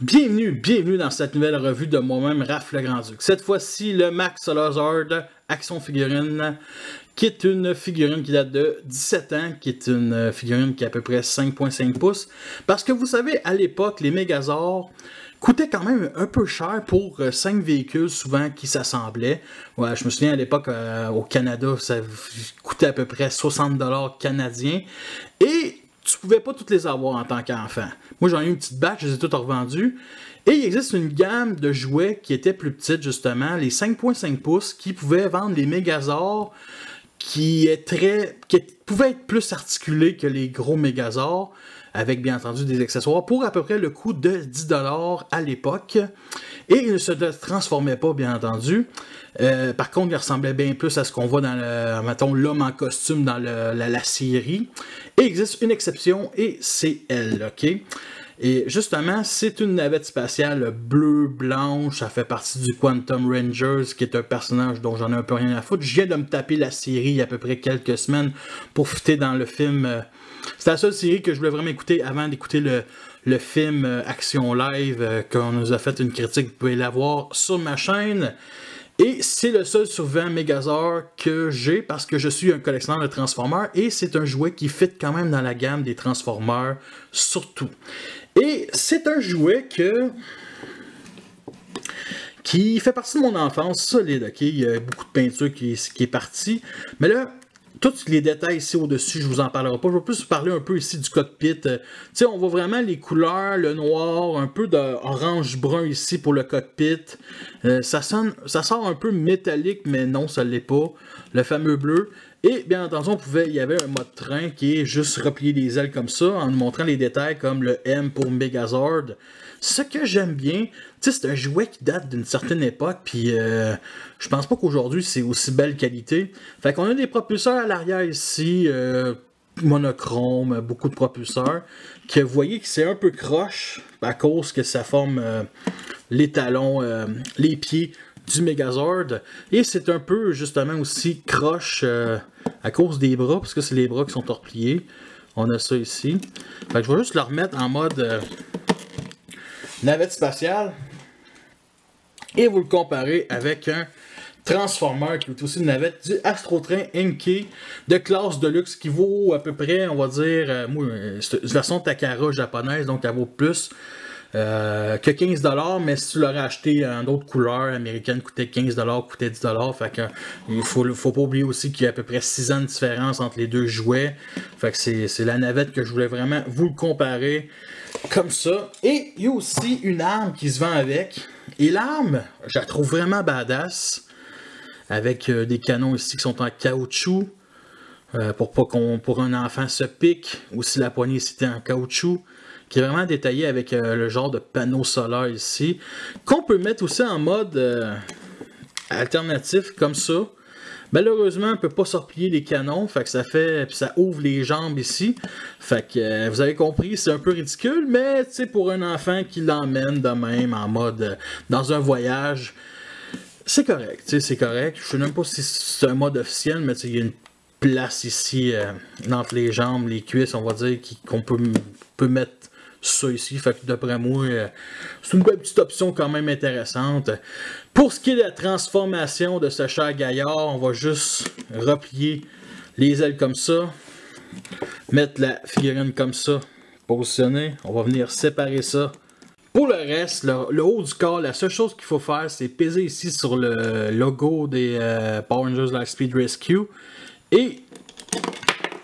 Bienvenue dans cette nouvelle revue de moi-même, Raph le Grand-Duc. Cette fois-ci, le Max Salazar Action Figurine, qui est une figurine qui date de 17 ans, qui est une figurine qui a à peu près 5,5 pouces. Parce que vous savez, à l'époque, les Megazords coûtaient quand même un peu cher pour 5 véhicules souvent qui s'assemblaient. Ouais, je me souviens à l'époque, au Canada, ça coûtait à peu près 60$ canadiens. Et tu pouvais pas toutes les avoir en tant qu'enfant. Moi, j'en ai eu une petite batch, je les ai toutes revendues. Et il existe une gamme de jouets qui était plus petite, justement, les 5,5 pouces, qui pouvaient vendre les Megazords, qui pouvaient être plus articulés que les gros Megazords, avec bien entendu des accessoires, pour à peu près le coût de 10$ à l'époque. Et ils ne se transformaient pas, bien entendu. Par contre, il ressemblait bien plus à ce qu'on voit dans mettons, l'homme en costume dans la série. Et il existe une exception, et c'est elle, ok? Et justement, c'est une navette spatiale bleu-blanche, ça fait partie du Quantum Rangers, qui est un personnage dont j'en ai un peu rien à foutre. Je viens de me taper la série il y a à peu près quelques semaines pour fitter dans le film. C'est la seule série que je voulais vraiment écouter avant d'écouter le film Action Live, qu'on nous a fait une critique, vous pouvez la voir sur ma chaîne. Et c'est le seul survivant Megazord que j'ai parce que je suis un collectionneur de Transformers et c'est un jouet qui fit quand même dans la gamme des Transformers surtout. Et c'est un jouet qui fait partie de mon enfance solide, ok? Il y a beaucoup de peinture qui est partie. Mais là, tous les détails ici au-dessus, je vous en parlerai pas. Je vais plus vous parler un peu ici du cockpit. Tu sais, on voit vraiment les couleurs, le noir, un peu d'orange-brun ici pour le cockpit. Ça sort un peu métallique, mais non, ça l'est pas. Le fameux bleu. Et bien entendu, il y avait un mode train qui est juste replier les ailes comme ça, en nous montrant les détails comme le M pour Megazord. Ce que j'aime bien, tu sais, c'est un jouet qui date d'une certaine époque, puis je pense pas qu'aujourd'hui c'est aussi belle qualité. Fait qu'on a des propulseurs à l'arrière ici, monochrome, beaucoup de propulseurs, que vous voyez que c'est un peu croche, à cause que ça forme les talons, les pieds du Megazord. Et c'est un peu justement aussi croche à cause des bras, parce que c'est les bras qui sont repliés. On a ça ici. Fait que je vais juste le remettre en mode navette spatiale. Et vous le comparez avec un Transformer qui est aussi une navette du Astrotrain Inky de classe de luxe qui vaut à peu près, on va dire, c'est une version Takara japonaise, donc elle vaut plus que 15$, mais si tu l'aurais acheté en d'autres couleurs américaines, coûtait 15$, coûtait 10$. Fait que il faut pas oublier aussi qu'il y a à peu près 6 ans de différence entre les deux jouets. Fait que c'est la navette que je voulais vraiment vous le comparer comme ça. Et il y a aussi une arme qui se vend avec. Et l'arme, je la trouve vraiment badass. Avec des canons ici qui sont en caoutchouc. Pour pas pour un enfant se pique. Aussi la poignée ici était en caoutchouc. Qui est vraiment détaillé avec le genre de panneau solaire ici. Qu'on peut mettre aussi en mode alternatif comme ça. Malheureusement, on ne peut pas se replier les canons, fait que ça ouvre les jambes ici. Fait que vous avez compris, c'est un peu ridicule, mais tu sais, pour un enfant qui l'emmène de même en mode dans un voyage, c'est correct, tu sais, c'est correct. Je sais même pas si c'est un mode officiel, mais tu sais, il y a une place ici entre les jambes, les cuisses, on va dire, qu'on peut mettre ça ici, fait que d'après moi, c'est une belle petite option quand même intéressante. Pour ce qui est de la transformation de ce cher gaillard, on va juste replier les ailes comme ça, mettre la figurine comme ça, positionner, on va venir séparer ça. Pour le reste, le haut du corps, la seule chose qu'il faut faire, c'est peser ici sur le logo des Power Rangers Lightspeed Rescue, et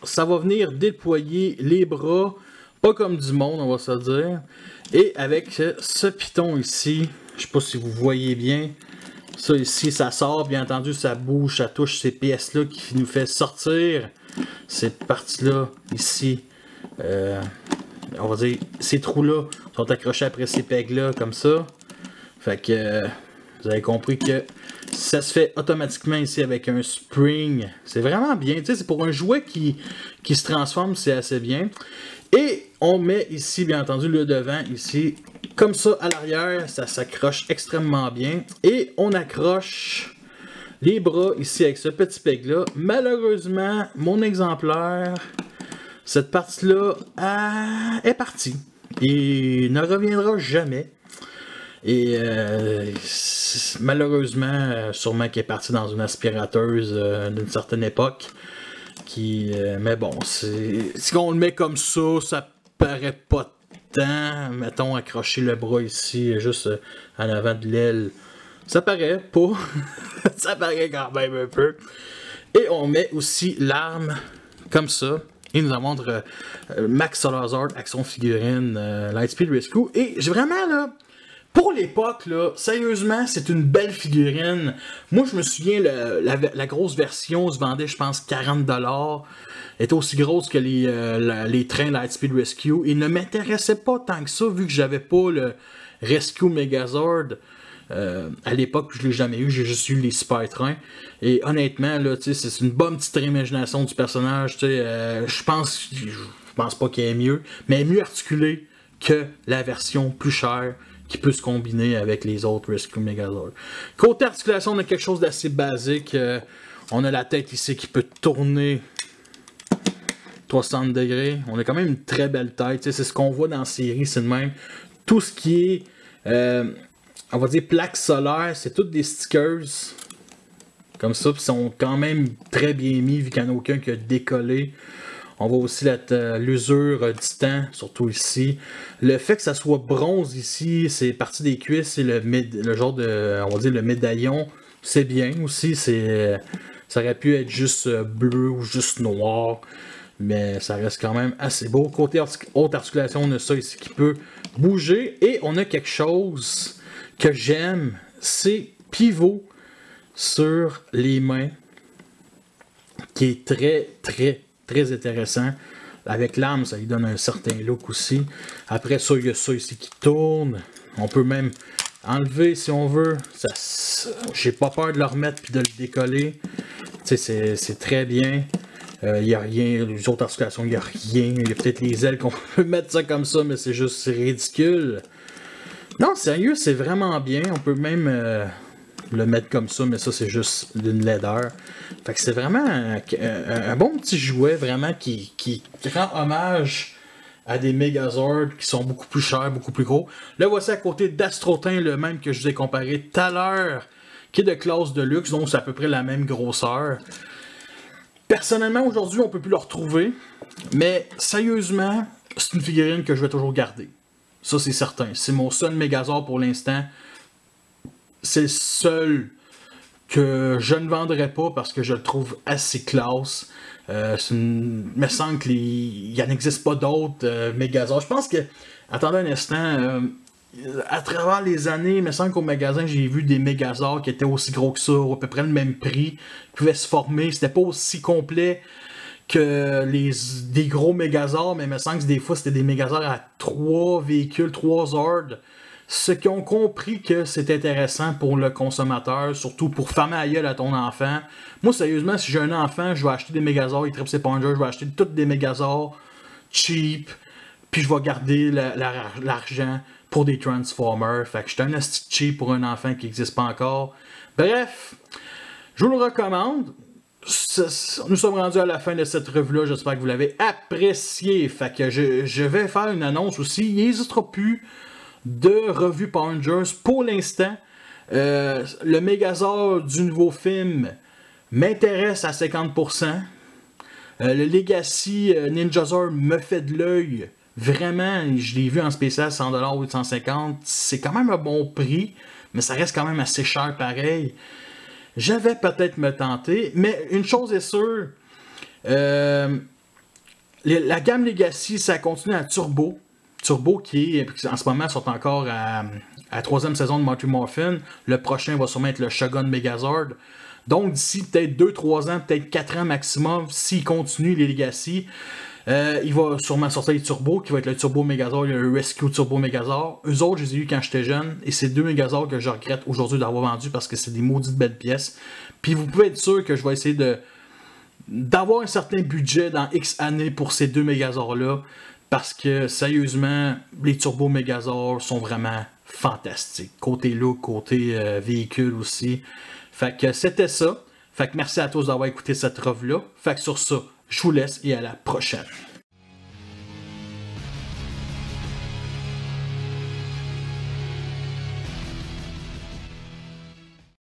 ça va venir déployer les bras, pas comme du monde, on va se dire. Et avec ce piton ici, je sais pas si vous voyez bien, ça ici, ça sort, bien entendu, ça bouge, ça touche ces pièces-là qui nous fait sortir. Ces parties-là, ici, on va dire, ces trous-là sont accrochés après ces pegs-là, comme ça. Fait que, vous avez compris que ça se fait automatiquement ici avec un spring. C'est vraiment bien, tu sais, c'est pour un jouet qui se transforme, c'est assez bien. Et on met ici, bien entendu, le devant, ici, comme ça, à l'arrière, ça s'accroche extrêmement bien. Et on accroche les bras ici avec ce petit peg-là. Malheureusement, mon exemplaire, cette partie-là est partie. Et ne reviendra jamais. Et malheureusement, sûrement qu'il est parti dans une aspirateuse d'une certaine époque. Mais bon, si on le met comme ça paraît pas tant. Mettons, accrocher le bras ici, juste en avant de l'aile. Ça paraît pas. Ça paraît quand même un peu. Et on met aussi l'arme comme ça. Il nous en montre Max Salazar, Action Figurine, Lightspeed Rescue. Et j'ai vraiment là, pour l'époque, là, sérieusement, c'est une belle figurine. Moi, je me souviens, la grosse version se vendait, je pense, 40$. Elle était aussi grosse que les trains Lightspeed Rescue. Il ne m'intéressait pas tant que ça, vu que j'avais pas le Rescue Megazord. À l'époque, je l'ai jamais eu, j'ai juste eu les Super Trains. Et honnêtement, là, c'est une bonne petite réimagination du personnage. Je pense pas qu'il est mieux, mais mieux articulé que la version plus chère qui peut se combiner avec les autres Rescue Megazord. Côté articulation, on a quelque chose d'assez basique. On a la tête ici qui peut tourner 360 degrés. On a quand même une très belle tête. C'est ce qu'on voit dans la série, c'est de même. Tout ce qui est, on va dire, plaques solaires, c'est toutes des stickers. Comme ça, puis sont quand même très bien mis, vu qu'il n'y en a aucun qui a décollé. On voit aussi l'usure du temps, surtout ici. Le fait que ça soit bronze ici, c'est partie des cuisses, c'est le genre de, on va dire, le médaillon. C'est bien aussi, ça aurait pu être juste bleu ou juste noir. Mais ça reste quand même assez beau. Côté haute articulation, on a ça ici qui peut bouger. Et on a quelque chose que j'aime, c'est pivot sur les mains, qui est très, très, très intéressant. Avec l'arme, ça lui donne un certain look aussi. Après ça, il y a ça ici qui tourne. On peut même enlever si on veut. J'ai pas peur de le remettre puis de le décoller. C'est très bien. Il n'y a rien, les autres articulations, il n'y a rien. Il y a peut-être les ailes qu'on peut mettre ça comme ça, mais c'est juste ridicule. Non, sérieux, c'est vraiment bien. On peut même le mettre comme ça, mais ça, c'est juste d'une laideur. Fait que c'est vraiment un bon petit jouet, vraiment, qui rend hommage à des Megazords qui sont beaucoup plus chers, beaucoup plus gros. Là, voici à côté d'Astrotin, le même que je vous ai comparé tout à l'heure, qui est de classe de luxe, donc c'est à peu près la même grosseur. Personnellement, aujourd'hui, on ne peut plus le retrouver, mais sérieusement, c'est une figurine que je vais toujours garder. Ça, c'est certain. C'est mon seul Megazord pour l'instant. C'est le seul que je ne vendrai pas parce que je le trouve assez classe. Il me semble qu'il n'en existe pas d'autres Megazords. Je pense que, attendez un instant, à travers les années, il me semble qu'au magasin, j'ai vu des Megazords qui étaient aussi gros que ça, à peu près le même prix, qui pouvaient se former. C'était pas aussi complet que des gros Megazords, mais il me semble que des fois, c'était des Megazords à 3 véhicules, 3 Zords. Ceux qui ont compris que c'est intéressant pour le consommateur, surtout pour fermer la gueule à ton enfant. Moi, sérieusement, si j'ai un enfant, je vais acheter des Megazords, il tripe ses pongers, je vais acheter toutes des Megazords cheap, puis je vais garder l'argent pour des Transformers. Fait que je suis un asti cheap pour un enfant qui n'existe pas encore. Bref, je vous le recommande. Nous sommes rendus à la fin de cette revue-là. J'espère que vous l'avez apprécié. Fait que je vais faire une annonce aussi. Il n'hésitera plus de revue Power Rangers pour l'instant. Le Megazord du nouveau film m'intéresse à 50%. Le Legacy Ninjazord me fait de l'œil. Vraiment, je l'ai vu en spécial 100$ ou 150$. C'est quand même un bon prix, mais ça reste quand même assez cher pareil. Je vais peut-être me tenter, mais une chose est sûre, la gamme Legacy, ça continue à Turbo. Turbo qui est, en ce moment, sont encore à la 3e saison de Mighty Morphin. Le prochain va sûrement être le Shogun Megazord. Donc d'ici peut-être 2-3 ans, peut-être 4 ans maximum, s'il continue les Legacy, il va sûrement sortir les Turbo, qui va être le Turbo Megazord et le Rescue Turbo Megazord. Eux autres, je les ai eu quand j'étais jeune, et c'est 2 Megazords que je regrette aujourd'hui d'avoir vendu parce que c'est des maudites belles pièces. Puis vous pouvez être sûr que je vais essayer d'avoir un certain budget dans X années pour ces 2 Megazords-là, parce que sérieusement, les Turbo Megazords sont vraiment fantastiques. Côté look, côté véhicule aussi. Fait que c'était ça. Fait que merci à tous d'avoir écouté cette revue-là. Fait que sur ça, je vous laisse et à la prochaine.